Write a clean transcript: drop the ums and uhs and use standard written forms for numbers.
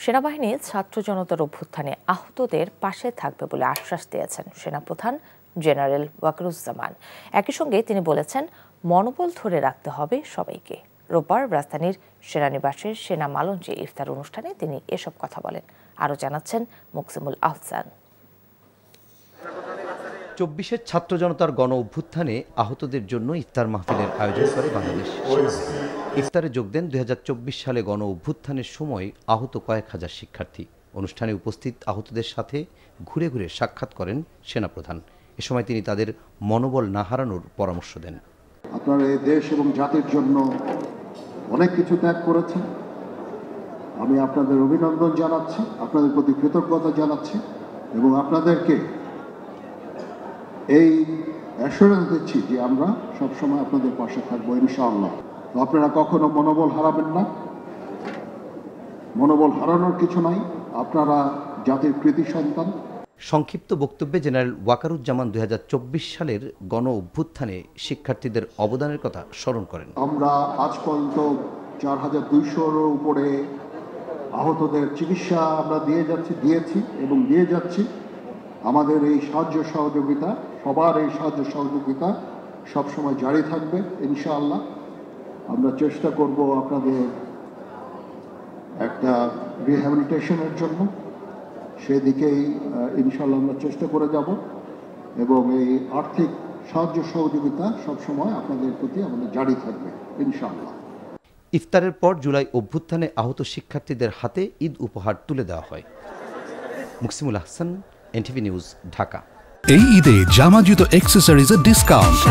সেনাবাহিনী ছাত্র জনতার অভ্যুত্থানে আহতদের পাশে থাকবে বলে আশ্বাস দিয়েছেন সেনাপ্রধান জেনারেল ওয়াকারুজ্জামান। একই সঙ্গে তিনি বলেছেন, মনোবল ধরে রাখতে হবে সবাইকে। রোববার রাজধানীর সেনানিবাসের সেনা মালঞ্চে ইফতার অনুষ্ঠানে তিনি এসব কথা বলেন। আরও জানাচ্ছেন মুকসিমুল আহসান। ২৪-এর ছাত্র জনতার গণ অভ্যুত্থানে আহতদের জন্য ইফতার মাহফিলের আয়োজন করে বাংলাদেশ সেনাবাহিনী। ইফতারে যোগ দেন ২০২৪ সালে গণ অভ্যুত্থানের সময় আহত কয়েক হাজার শিক্ষার্থী। অনুষ্ঠানে উপস্থিত আহতদের সাথে ঘুরে ঘুরে সাক্ষাৎ করেন সেনাপ্রধান। এ সময় তিনি তাদের মনোবল না হারানোর পরামর্শ দেন। আপনারা এই দেশ এবং জাতির জন্য অনেক কিছু ত্যাগ করেছেন। আমি আপনাদের অভিনন্দন জানাচ্ছি, আপনাদের প্রতি কৃতজ্ঞতা জানাচ্ছি এবং আপনাদেরকে এই অ্যাসুরেন্স দিচ্ছি যে আমরা সবসময় আপনাদের পাশে থাকবো ইনশাআল্লাহ। তো আপনারা কখনো মনোবল হারাবেন না, মনোবল হারানোর কিছু নাই, আপনারা জাতির কৃতি সন্তান। সংক্ষিপ্ত বক্তব্যে জেনারেল ওয়াকারুজ্জামান ২০২৪ সালের গণ অভ্যুত্থানে শিক্ষার্থীদের অবদানের কথা স্মরণ করেন। আমরা আজ পর্যন্ত ৪,২০০-র উপরে আহতদের চিকিৎসা আমরা দিয়েছি এবং দিয়ে যাচ্ছি। আমাদের এই সাহায্য সহযোগিতা, সবার এই সাহায্য সহযোগিতা সবসময় জারি থাকবে ইনশাআল্লাহ। আমরা চেষ্টা করব আপনাদের একটা রিহ্যাবিলিটেশনের জন্য, সেদিকেই ইনশাআল্লাহ আমরা চেষ্টা করে যাব এবং এই আর্থিক সাহায্য সহযোগিতা সবসময় আপনাদের প্রতি আমাদের জারি থাকবে ইনশাআল্লাহ। ইফতারের পর জুলাই অভ্যুত্থানে আহত শিক্ষার্থীদের হাতে ঈদ উপহার তুলে দেওয়া হয়। Muksimul Ahsan, NTV news, Dhaka. এই ঈদে জামা জুতো অ্যাক্সেসরিজের ডিসকাউন্ট।